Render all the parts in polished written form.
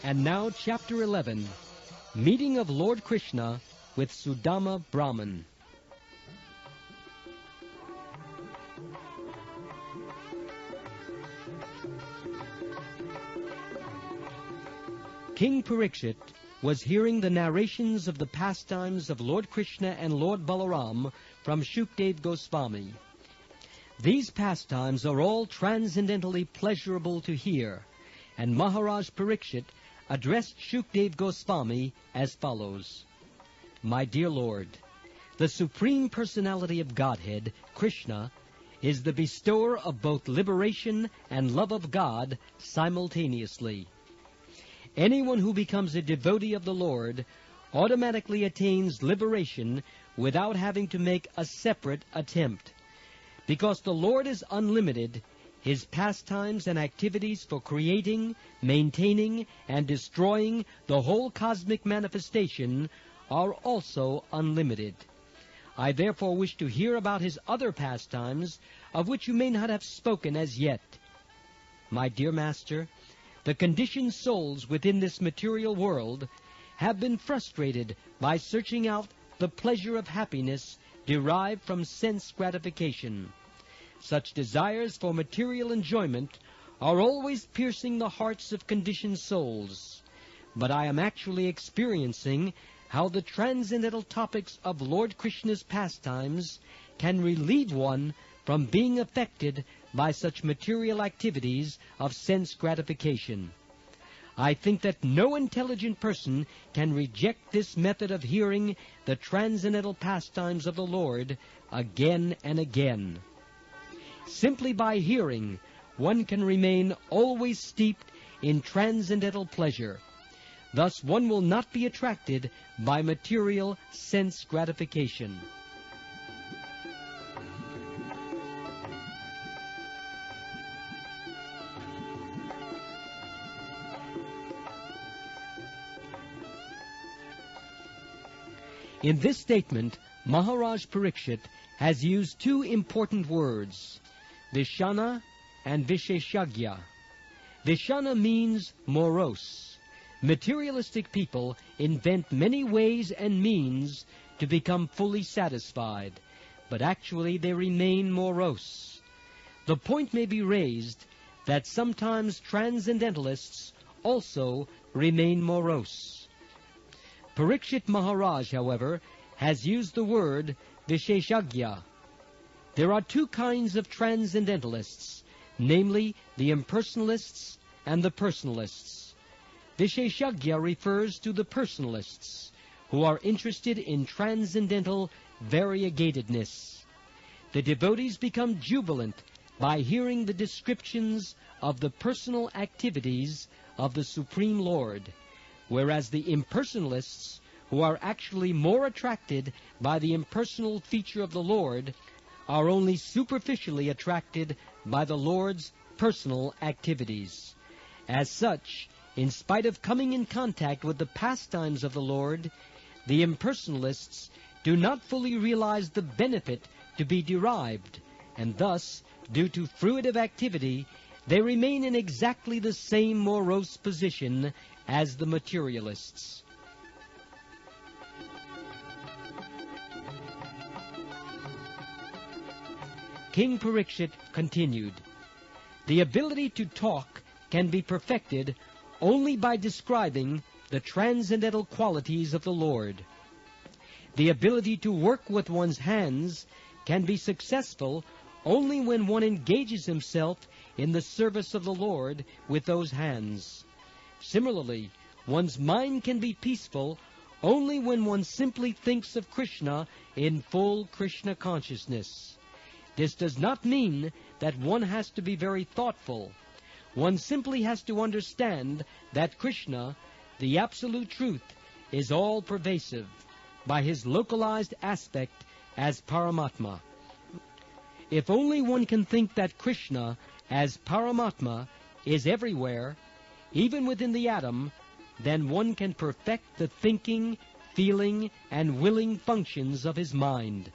And now, Chapter 11, Meeting of Lord Kṛṣṇa with Sudāmā Brāhmaṇa. King Parikshit was hearing the narrations of the pastimes of Lord Kṛṣṇa and Lord Balaram from Shukdev Goswami. These pastimes are all transcendently pleasurable to hear, and Maharaj Parikshit addressed Shukdev Goswami as follows. My dear Lord, the Supreme Personality of Godhead, Krishna, is the bestower of both liberation and love of God simultaneously. Anyone who becomes a devotee of the Lord automatically attains liberation without having to make a separate attempt. Because the Lord is unlimited, His pastimes and activities for creating, maintaining, and destroying the whole cosmic manifestation are also unlimited. I therefore wish to hear about His other pastimes, of which you may not have spoken as yet. My dear Master, the conditioned souls within this material world have been frustrated by searching out the pleasure of happiness derived from sense gratification. Such desires for material enjoyment are always piercing the hearts of conditioned souls. But I am actually experiencing how the transcendental topics of Lord Krishna's pastimes can relieve one from being affected by such material activities of sense gratification. I think that no intelligent person can reject this method of hearing the transcendental pastimes of the Lord again and again. Simply by hearing, one can remain always steeped in transcendental pleasure. Thus one will not be attracted by material sense gratification. In this statement, Maharaj Parikshit has used two important words, Vishana and Visheshagya. Vishana means morose. Materialistic people invent many ways and means to become fully satisfied, but actually they remain morose. The point may be raised that sometimes transcendentalists also remain morose. Parikshit Maharaj, however, has used the word Visheshagya. There are two kinds of transcendentalists, namely the impersonalists and the personalists. Visheshagya refers to the personalists, who are interested in transcendental variegatedness. The devotees become jubilant by hearing the descriptions of the personal activities of the Supreme Lord, whereas the impersonalists, who are actually more attracted by the impersonal feature of the Lord, are only superficially attracted by the Lord's personal activities. As such, in spite of coming in contact with the pastimes of the Lord, the impersonalists do not fully realize the benefit to be derived, and thus, due to fruitive activity, they remain in exactly the same morose position as the materialists. King Parikshit continued, the ability to talk can be perfected only by describing the transcendental qualities of the Lord. The ability to work with one's hands can be successful only when one engages himself in the service of the Lord with those hands. Similarly, one's mind can be peaceful only when one simply thinks of Krishna in full Krishna consciousness. This does not mean that one has to be very thoughtful. One simply has to understand that Krishna, the absolute truth, is all-pervasive by His localized aspect as Paramatma. If only one can think that Krishna, as Paramatma, is everywhere, even within the atom, then one can perfect the thinking, feeling, and willing functions of his mind.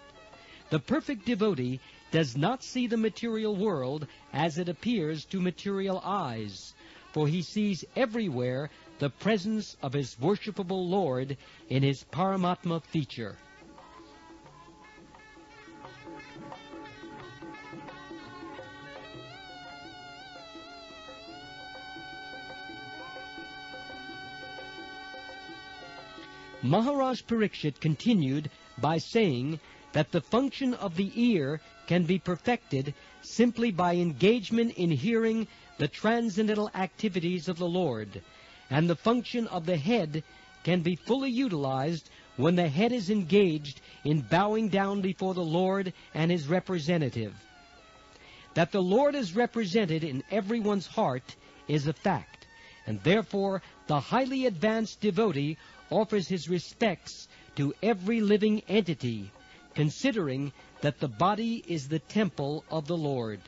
The perfect devotee does not see the material world as it appears to material eyes, for he sees everywhere the presence of his worshipable Lord in his Paramatma feature. Maharaj Parikshit continued by saying that the function of the ear can be perfected simply by engagement in hearing the transcendental activities of the Lord, and the function of the head can be fully utilized when the head is engaged in bowing down before the Lord and his representative. That the Lord is represented in everyone's heart is a fact, and therefore the highly advanced devotee offers his respects to every living entity, considering that the body is the temple of the Lord.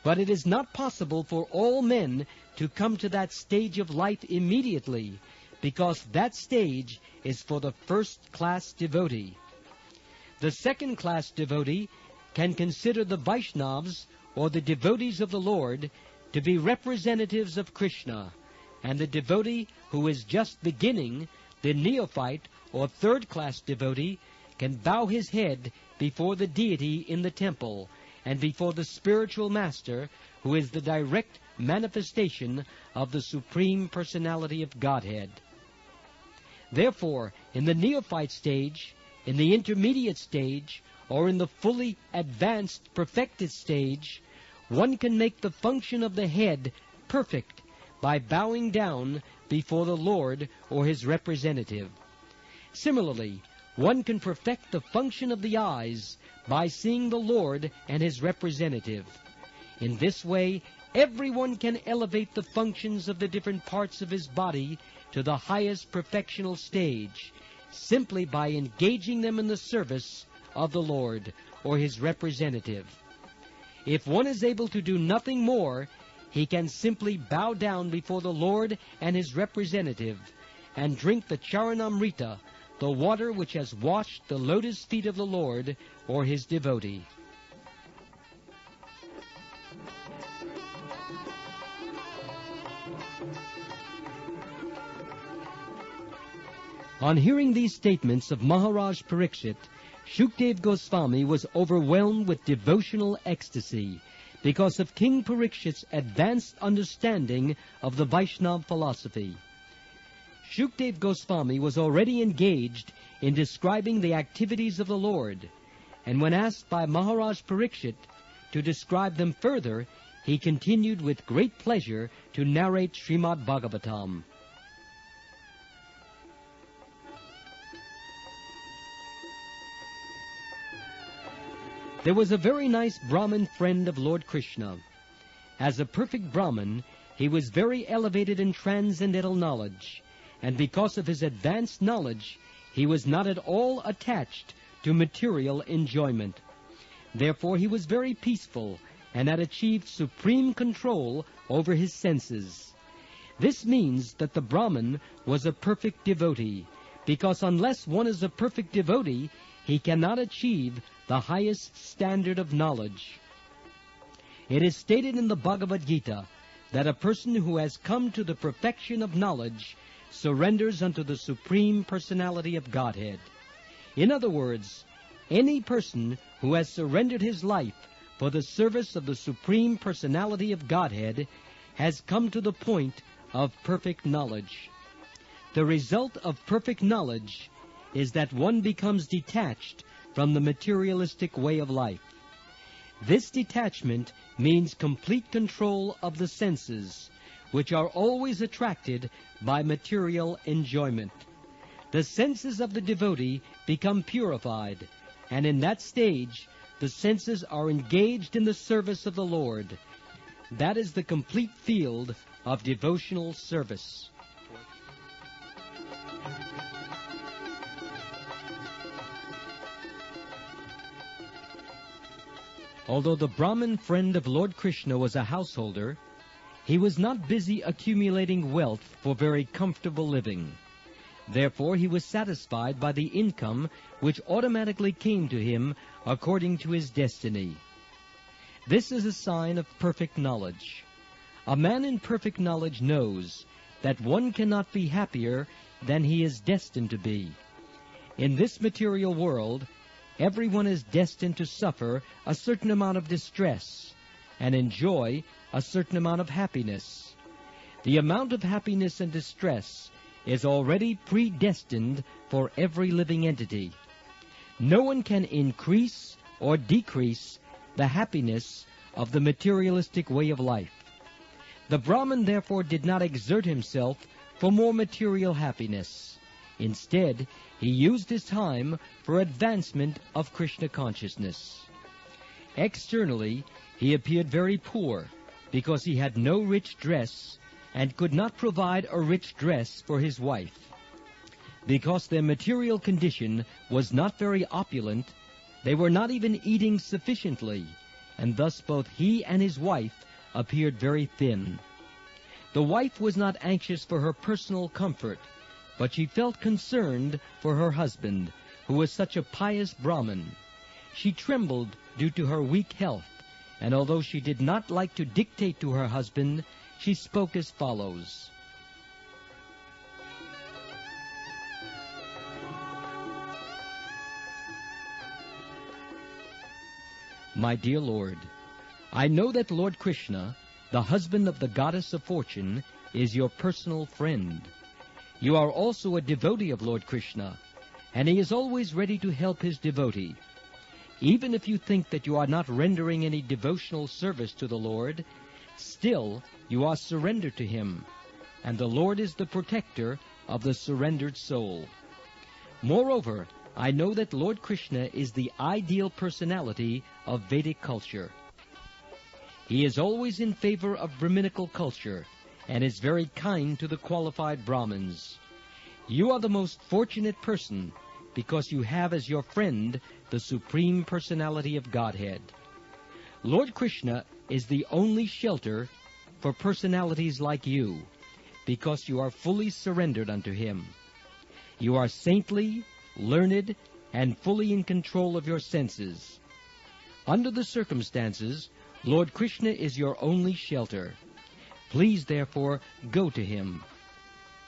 But it is not possible for all men to come to that stage of life immediately, because that stage is for the first-class devotee. The second-class devotee can consider the Vaishnavas, or the devotees of the Lord, to be representatives of Krishna, and the devotee who is just beginning, the neophyte or third-class devotee, can bow his head before the deity in the temple and before the spiritual master, who is the direct manifestation of the Supreme Personality of Godhead. Therefore, in the neophyte stage, in the intermediate stage, or in the fully advanced perfected stage, one can make the function of the head perfect by bowing down before the Lord or his representative. Similarly, one can perfect the function of the eyes by seeing the Lord and his representative. In this way, everyone can elevate the functions of the different parts of his body to the highest perfectional stage, simply by engaging them in the service of the Lord or his representative. If one is able to do nothing more, he can simply bow down before the Lord and his representative and drink the Charanamrita, the water which has washed the lotus feet of the Lord or his devotee. On hearing these statements of Maharaj Parikshit, Shukdev Goswami was overwhelmed with devotional ecstasy because of King Parikshit's advanced understanding of the Vaishnava philosophy. Shukdev Goswami was already engaged in describing the activities of the Lord, and when asked by Maharaj Parikshit to describe them further, he continued with great pleasure to narrate Srimad Bhagavatam. There was a very nice Brahmin friend of Lord Kṛṣṇa. As a perfect Brahmin, he was very elevated in transcendental knowledge, and because of his advanced knowledge, he was not at all attached to material enjoyment. Therefore, he was very peaceful and had achieved supreme control over his senses. This means that the Brahmin was a perfect devotee, because unless one is a perfect devotee, he cannot achieve the highest standard of knowledge. It is stated in the Bhagavad Gita that a person who has come to the perfection of knowledge surrenders unto the Supreme Personality of Godhead. In other words, any person who has surrendered his life for the service of the Supreme Personality of Godhead has come to the point of perfect knowledge. The result of perfect knowledge is that one becomes detached from the materialistic way of life. This detachment means complete control of the senses, which are always attracted by material enjoyment. The senses of the devotee become purified, and in that stage, the senses are engaged in the service of the Lord. That is the complete field of devotional service. Although the Brahmin friend of Lord Kṛṣṇa was a householder, he was not busy accumulating wealth for very comfortable living. Therefore, he was satisfied by the income which automatically came to him according to his destiny. This is a sign of perfect knowledge. A man in perfect knowledge knows that one cannot be happier than he is destined to be. In this material world, everyone is destined to suffer a certain amount of distress and enjoy a certain amount of happiness. The amount of happiness and distress is already predestined for every living entity. No one can increase or decrease the happiness of the materialistic way of life. The Brahmin therefore did not exert himself for more material happiness. Instead, he used his time for advancement of Krishna consciousness. Externally, he appeared very poor because he had no rich dress and could not provide a rich dress for his wife. Because their material condition was not very opulent, they were not even eating sufficiently, and thus both he and his wife appeared very thin. The wife was not anxious for her personal comfort, but she felt concerned for her husband, who was such a pious Brahmin. She trembled due to her weak health, and although she did not like to dictate to her husband, she spoke as follows. My dear Lord, I know that Lord Kṛṣṇa, the husband of the goddess of fortune, is your personal friend. You are also a devotee of Lord Kṛṣṇa, and he is always ready to help his devotee. Even if you think that you are not rendering any devotional service to the Lord, still you are surrendered to him, and the Lord is the protector of the surrendered soul. Moreover, I know that Lord Kṛṣṇa is the ideal personality of Vedic culture. He is always in favor of Brahminical culture, and is very kind to the qualified Brahmins. You are the most fortunate person, because you have as your friend the Supreme Personality of Godhead. Lord Kṛṣṇa is the only shelter for personalities like you, because you are fully surrendered unto him. You are saintly, learned, and fully in control of your senses. Under the circumstances, Lord Kṛṣṇa is your only shelter. Please, therefore, go to him.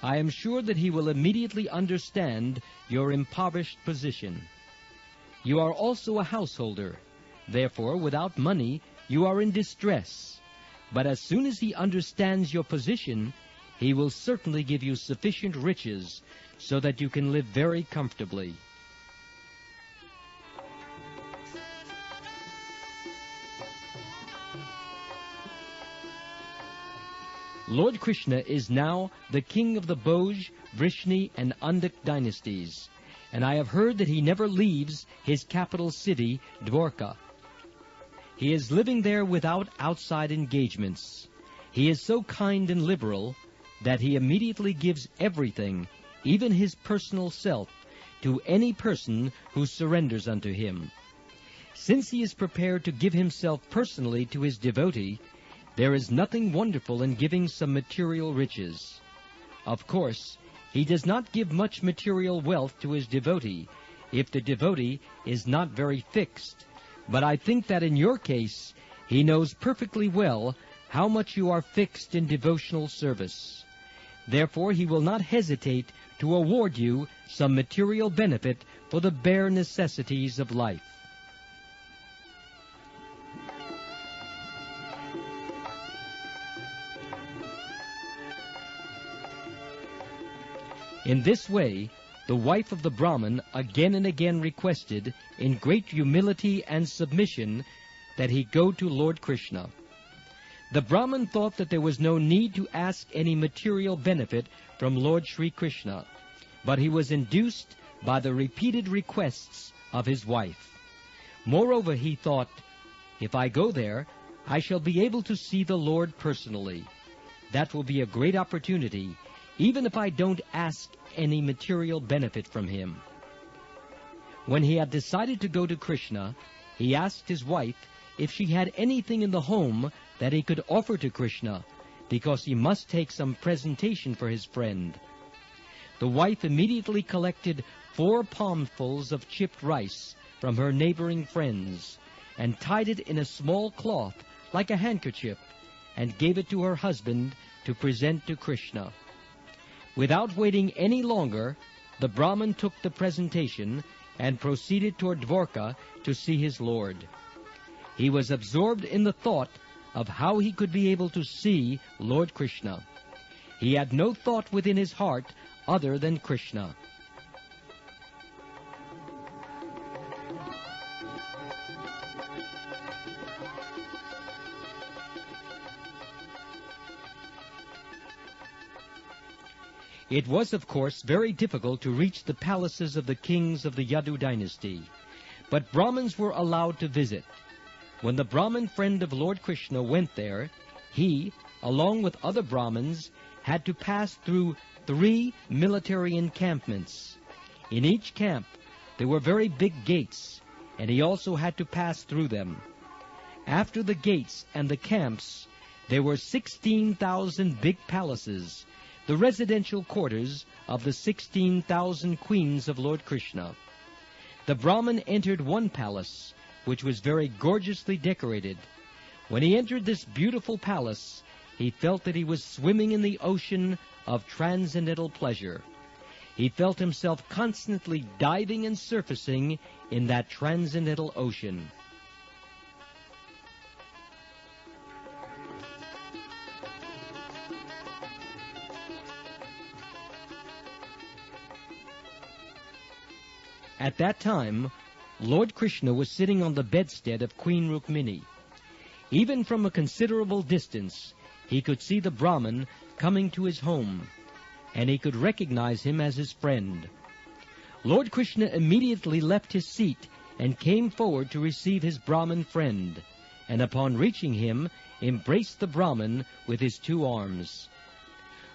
I am sure that he will immediately understand your impoverished position. You are also a householder. Therefore, without money, you are in distress. But as soon as he understands your position, he will certainly give you sufficient riches so that you can live very comfortably. Lord Kṛṣṇa is now the king of the Bhoj, Vrishni, and Andak dynasties, and I have heard that he never leaves his capital city, Dwarka. He is living there without outside engagements. He is so kind and liberal that he immediately gives everything, even his personal self, to any person who surrenders unto him. Since he is prepared to give himself personally to his devotee, there is nothing wonderful in giving some material riches. Of course, he does not give much material wealth to his devotee, if the devotee is not very fixed. But I think that in your case, he knows perfectly well how much you are fixed in devotional service. Therefore, he will not hesitate to award you some material benefit for the bare necessities of life. In this way, the wife of the Brahmin again and again requested, in great humility and submission, that he go to Lord Kṛṣṇa. The Brahmin thought that there was no need to ask any material benefit from Lord Sri Krishna, but he was induced by the repeated requests of his wife. Moreover, he thought, if I go there, I shall be able to see the Lord personally. That will be a great opportunity, even if I don't ask any material benefit from him. When he had decided to go to Krishna, he asked his wife if she had anything in the home that he could offer to Krishna, because he must take some presentation for his friend. The wife immediately collected 4 palmfuls of chipped rice from her neighboring friends, and tied it in a small cloth like a handkerchief, and gave it to her husband to present to Krishna. Without waiting any longer, the Brahmin took the presentation and proceeded toward Dwarka to see his lord. He was absorbed in the thought of how he could be able to see Lord Kṛṣṇa. He had no thought within his heart other than Krishna. It was, of course, very difficult to reach the palaces of the kings of the Yadu dynasty, but Brahmins were allowed to visit. When the Brahmin friend of Lord Kṛṣṇa went there, he, along with other Brahmins, had to pass through 3 military encampments. In each camp there were very big gates, and he also had to pass through them. After the gates and the camps, there were 16,000 big palaces, the residential quarters of the 16,000 queens of Lord Kṛṣṇa. The Brahmin entered one palace, which was very gorgeously decorated. When he entered this beautiful palace, he felt that he was swimming in the ocean of transcendental pleasure. He felt himself constantly diving and surfacing in that transcendental ocean. At that time, Lord Kṛṣṇa was sitting on the bedstead of Queen Rukmini. Even from a considerable distance, he could see the Brahmin coming to his home, and he could recognize him as his friend. Lord Kṛṣṇa immediately left his seat and came forward to receive his Brahmin friend, and upon reaching him, embraced the Brahmin with his 2 arms.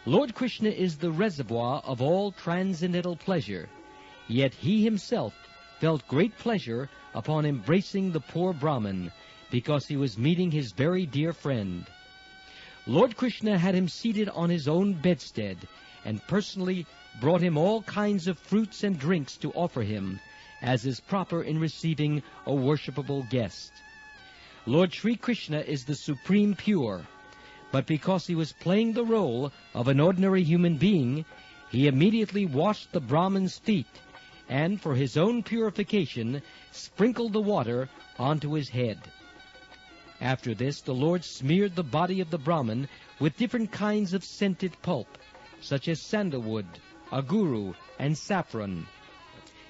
Lord Kṛṣṇa is the reservoir of all transcendental pleasure, yet he himself felt great pleasure upon embracing the poor Brahmin, because he was meeting his very dear friend. Lord Kṛṣṇa had him seated on his own bedstead, and personally brought him all kinds of fruits and drinks to offer him, as is proper in receiving a worshipable guest. Lord Sri Krishna is the supreme pure, but because he was playing the role of an ordinary human being, he immediately washed the Brahmin's feet, and for his own purification sprinkled the water onto his head. After this, the Lord smeared the body of the Brahmin with different kinds of scented pulp, such as sandalwood, aguru, and saffron.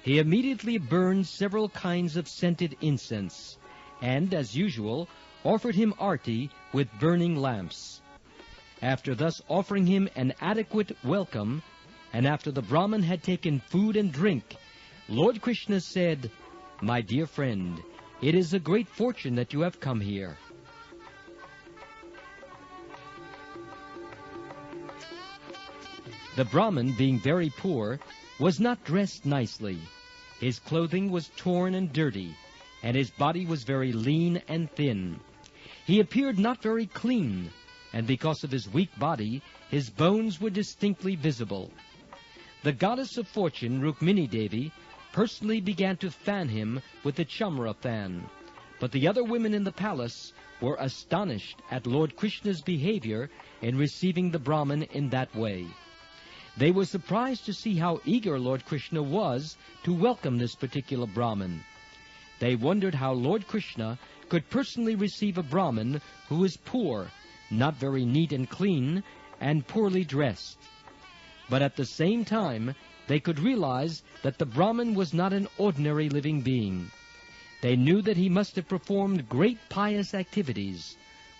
He immediately burned several kinds of scented incense, and, as usual, offered him arti with burning lamps. After thus offering him an adequate welcome, and after the Brahmin had taken food and drink, Lord Kṛṣṇa said, "My dear friend, it is a great fortune that you have come here." The Brahmin, being very poor, was not dressed nicely. His clothing was torn and dirty, and his body was very lean and thin. He appeared not very clean, and because of his weak body, his bones were distinctly visible. The goddess of fortune, Rukmini Devi, personally began to fan him with the chamra fan, but the other women in the palace were astonished at Lord Kṛṣṇa's behavior in receiving the Brahmin in that way. They were surprised to see how eager Lord Kṛṣṇa was to welcome this particular Brahmin. They wondered how Lord Kṛṣṇa could personally receive a Brahmin who was poor, not very neat and clean, and poorly dressed. But at the same time, they could realize that the Brahmin was not an ordinary living being. They knew that he must have performed great pious activities.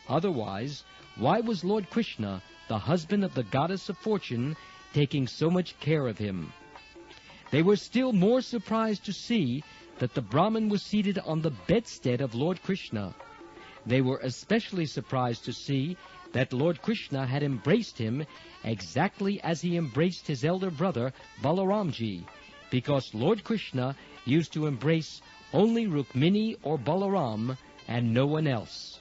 Otherwise, why was Lord Kṛṣṇa, the husband of the goddess of fortune, taking so much care of him? They were still more surprised to see that the Brahmin was seated on the bedstead of Lord Kṛṣṇa. They were especially surprised to see that Lord Kṛṣṇa had embraced him exactly as he embraced his elder brother Balaramji, because Lord Kṛṣṇa used to embrace only Rukmini or Balaram and no one else.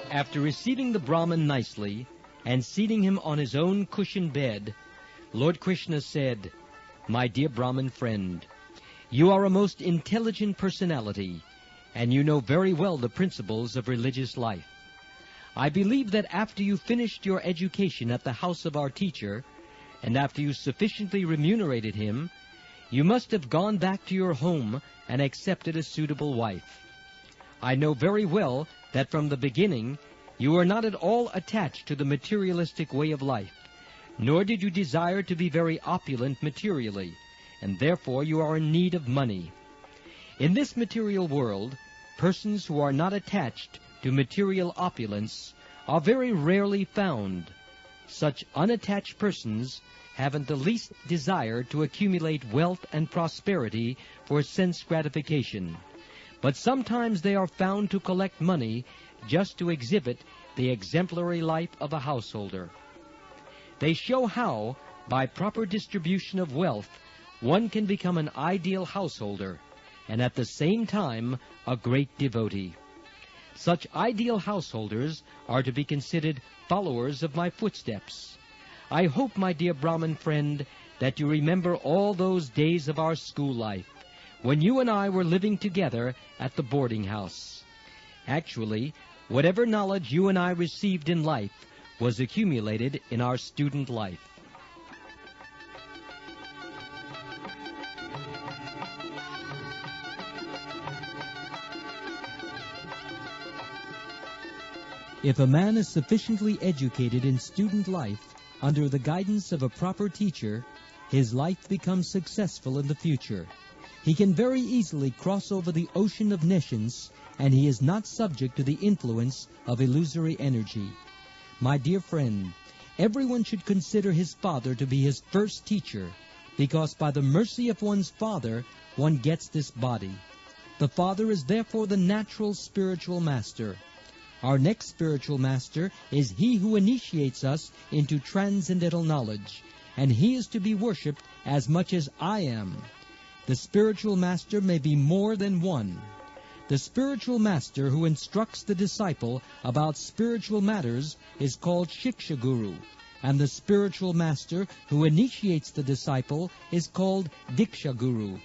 After receiving the Brahmin nicely and seating him on his own cushioned bed, Lord Kṛṣṇa said, "My dear Brahmin friend, You are a most intelligent personality, and you know very well the principles of religious life. I believe that after you finished your education at the house of our teacher, and after you sufficiently remunerated him, you must have gone back to your home and accepted a suitable wife. I know very well that from the beginning you were not at all attached to the materialistic way of life, nor did you desire to be very opulent materially, and therefore you are in need of money. In this material world, persons who are not attached to material opulence are very rarely found. Such unattached persons haven't the least desire to accumulate wealth and prosperity for sense gratification, but sometimes they are found to collect money just to exhibit the exemplary life of a householder. They show how, by proper distribution of wealth, one can become an ideal householder, and at the same time a great devotee. Such ideal householders are to be considered followers of my footsteps. I hope, my dear Brahmin friend, that you remember all those days of our school life, when you and I were living together at the boarding house. Actually, whatever knowledge you and I received in life was accumulated in our student life. If a man is sufficiently educated in student life under the guidance of a proper teacher, his life becomes successful in the future. He can very easily cross over the ocean of nescience, and he is not subject to the influence of illusory energy. My dear friend, everyone should consider his father to be his first teacher, because by the mercy of one's father, one gets this body. The father is therefore the natural spiritual master. Our next spiritual master is he who initiates us into transcendental knowledge, and he is to be worshipped as much as I am. The spiritual master may be more than one. The spiritual master who instructs the disciple about spiritual matters is called Shiksha Guru, and the spiritual master who initiates the disciple is called Diksha Guru.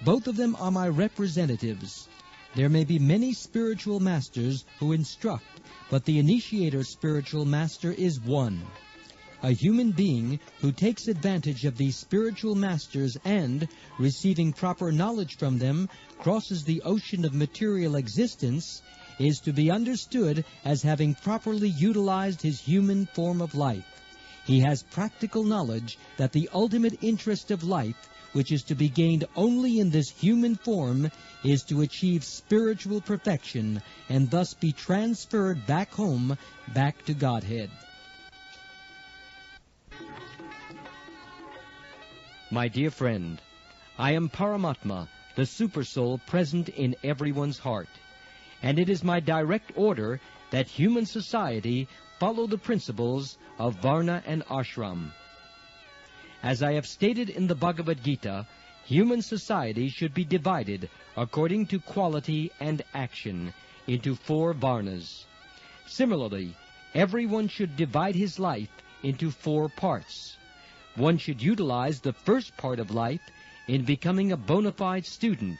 Both of them are my representatives. There may be many spiritual masters who instruct, but the initiator spiritual master is one. A human being who takes advantage of these spiritual masters and, receiving proper knowledge from them, crosses the ocean of material existence, is to be understood as having properly utilized his human form of life. He has practical knowledge that the ultimate interest of life, which is to be gained only in this human form, is to achieve spiritual perfection and thus be transferred back home, back to Godhead. My dear friend, I am Paramatma, the Supersoul present in everyone's heart, and it is my direct order that human society follow the principles of Varna and Ashram. As I have stated in the Bhagavad Gita, human society should be divided according to quality and action into 4 Varnas. Similarly, everyone should divide his life into 4 parts. One should utilize the first part of life in becoming a bona fide student,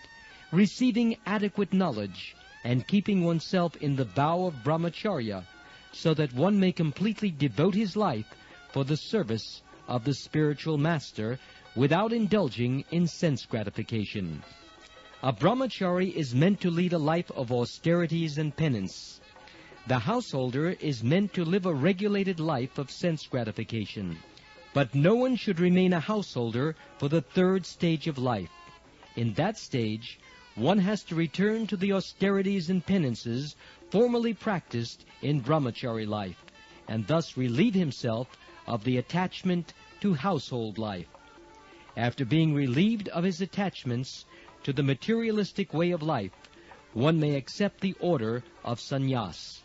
receiving adequate knowledge, and keeping oneself in the vow of brahmacharya, so that one may completely devote his life for the service of the spiritual master without indulging in sense gratification. A brahmachari is meant to lead a life of austerities and penance. The householder is meant to live a regulated life of sense gratification. But no one should remain a householder for the 3rd stage of life. In that stage, one has to return to the austerities and penances formerly practiced in brahmachari life, and thus relieve himself of the attachment to household life. After being relieved of his attachments to the materialistic way of life, one may accept the order of sannyas.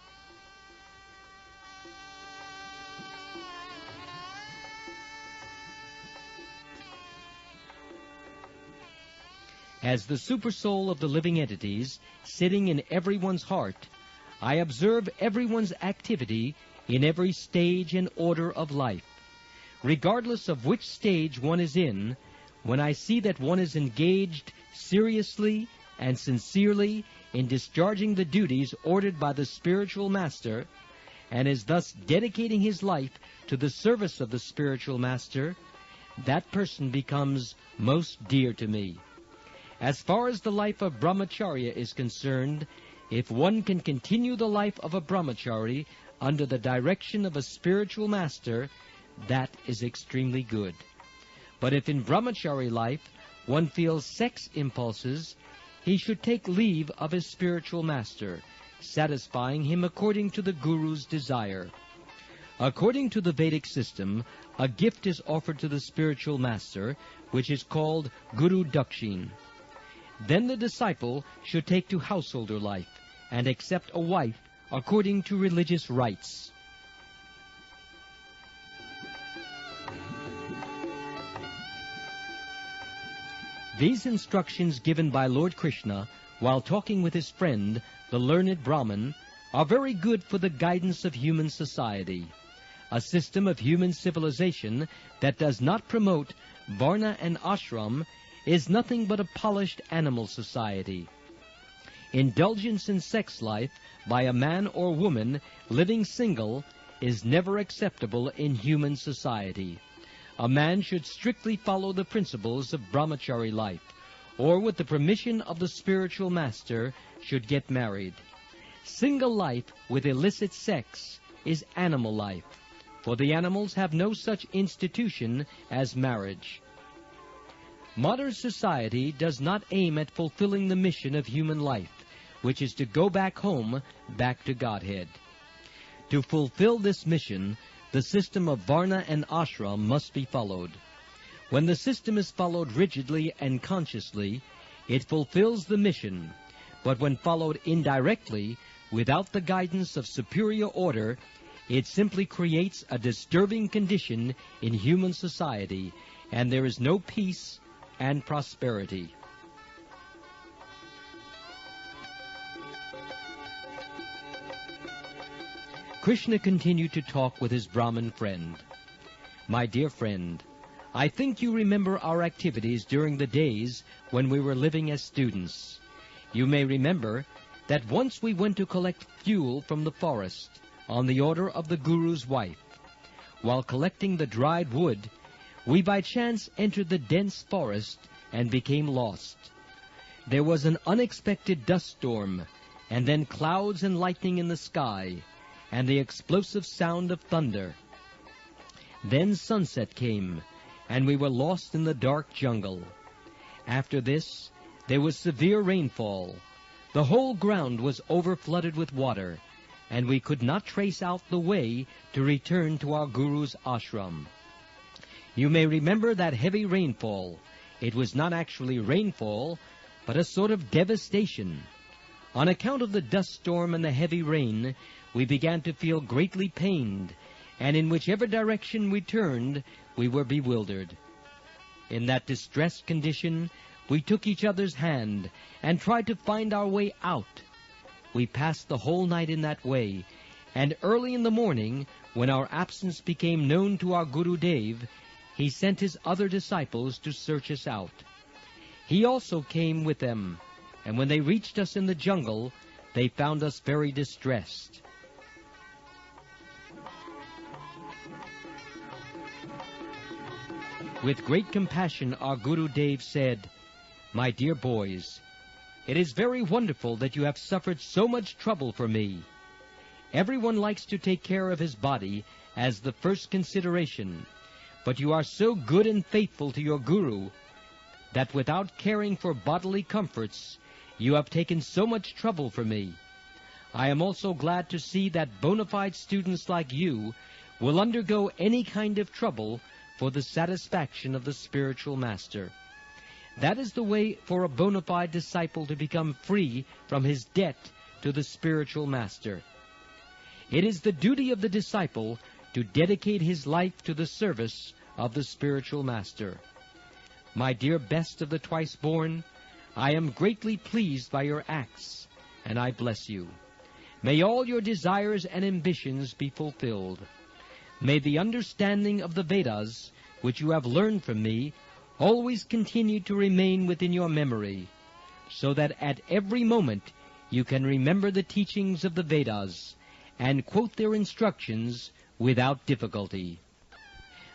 As the supersoul of the living entities, sitting in everyone's heart, I observe everyone's activity in every stage and order of life. Regardless of which stage one is in, when I see that one is engaged seriously and sincerely in discharging the duties ordered by the spiritual master, and is thus dedicating his life to the service of the spiritual master, that person becomes most dear to me. As far as the life of brahmacharya is concerned, if one can continue the life of a brahmachari under the direction of a spiritual master, that is extremely good. But if in brahmachari life one feels sex impulses, he should take leave of his spiritual master, satisfying him according to the Guru's desire. According to the Vedic system, a gift is offered to the spiritual master, which is called Guru Dakshin. Then the disciple should take to householder life and accept a wife according to religious rites. These instructions given by Lord Kṛṣṇa while talking with his friend, the learned Brahmin, are very good for the guidance of human society. A system of human civilization that does not promote varna and ashram is nothing but a polished animal society. Indulgence in sex life by a man or woman living single is never acceptable in human society. A man should strictly follow the principles of brahmachari life, or with the permission of the spiritual master should get married. Single life with illicit sex is animal life, for the animals have no such institution as marriage. Modern society does not aim at fulfilling the mission of human life, which is to go back home, back to Godhead. To fulfill this mission, the system of varna and ashram must be followed. When the system is followed rigidly and consciously, it fulfills the mission, but when followed indirectly, without the guidance of superior order, it simply creates a disturbing condition in human society, and there is no peace and prosperity. Krishna continued to talk with his Brahmin friend. My dear friend, I think you remember our activities during the days when we were living as students. You may remember that once we went to collect fuel from the forest on the order of the Guru's wife. While collecting the dried wood, we by chance entered the dense forest and became lost. There was an unexpected dust storm, and then clouds and lightning in the sky, and the explosive sound of thunder. Then sunset came, and we were lost in the dark jungle. After this, there was severe rainfall. The whole ground was overflooded with water, and we could not trace out the way to return to our Guru's ashram. You may remember that heavy rainfall. It was not actually rainfall, but a sort of devastation. On account of the dust storm and the heavy rain, we began to feel greatly pained, and in whichever direction we turned, we were bewildered. In that distressed condition, we took each other's hand and tried to find our way out. We passed the whole night in that way, and early in the morning, when our absence became known to our Guru Dev, he sent his other disciples to search us out. He also came with them, and when they reached us in the jungle, they found us very distressed. With great compassion, our Guru Dev said, "My dear boys, it is very wonderful that you have suffered so much trouble for me. Everyone likes to take care of his body as the first consideration, but you are so good and faithful to your Guru that without caring for bodily comforts, you have taken so much trouble for me. I am also glad to see that bona fide students like you will undergo any kind of trouble for the satisfaction of the spiritual master. That is the way for a bona fide disciple to become free from his debt to the spiritual master. It is the duty of the disciple to dedicate his life to the service of the spiritual master. My dear best of the twice-born, I am greatly pleased by your acts, and I bless you. May all your desires and ambitions be fulfilled. May the understanding of the Vedas, which you have learned from me, always continue to remain within your memory, so that at every moment you can remember the teachings of the Vedas and quote their instructions without difficulty.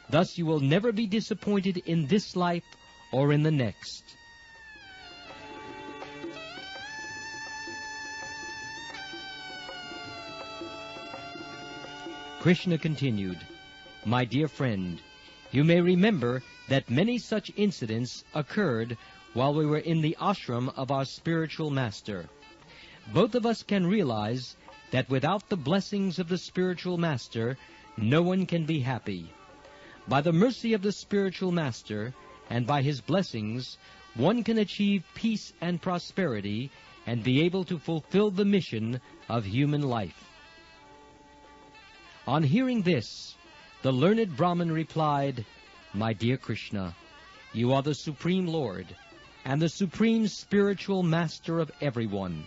Thus you will never be disappointed in this life or in the next. Krishna continued, "My dear friend, you may remember that many such incidents occurred while we were in the ashram of our spiritual master. Both of us can realize that without the blessings of the spiritual master, no one can be happy. By the mercy of the spiritual master and by his blessings, one can achieve peace and prosperity and be able to fulfill the mission of human life." On hearing this, the learned Brahmin replied, "My dear Krishna, you are the Supreme Lord and the Supreme Spiritual Master of everyone.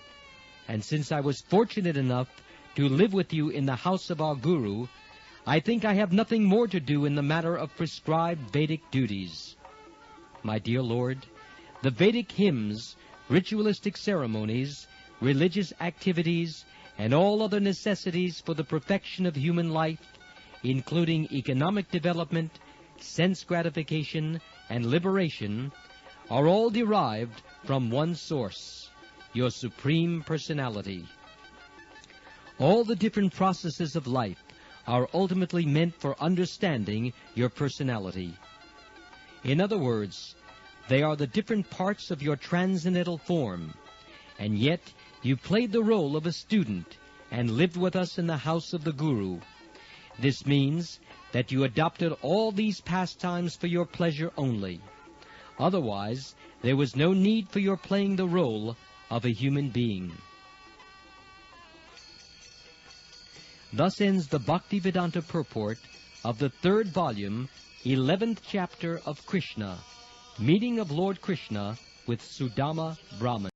And since I was fortunate enough to live with you in the house of our Guru, I think I have nothing more to do in the matter of prescribed Vedic duties. My dear Lord, the Vedic hymns, ritualistic ceremonies, religious activities, and all other necessities for the perfection of human life, including economic development, sense gratification, and liberation, are all derived from one source, your Supreme Personality. All the different processes of life are ultimately meant for understanding your personality. In other words, they are the different parts of your transcendental form, and yet you played the role of a student and lived with us in the house of the Guru. This means that you adopted all these pastimes for your pleasure only. Otherwise, there was no need for your playing the role of a human being." Thus ends the Bhaktivedanta purport of the 3rd volume, 11th chapter of Krishna, Meeting of Lord Kṛṣṇa with Sudāmā Brāhmaṇa.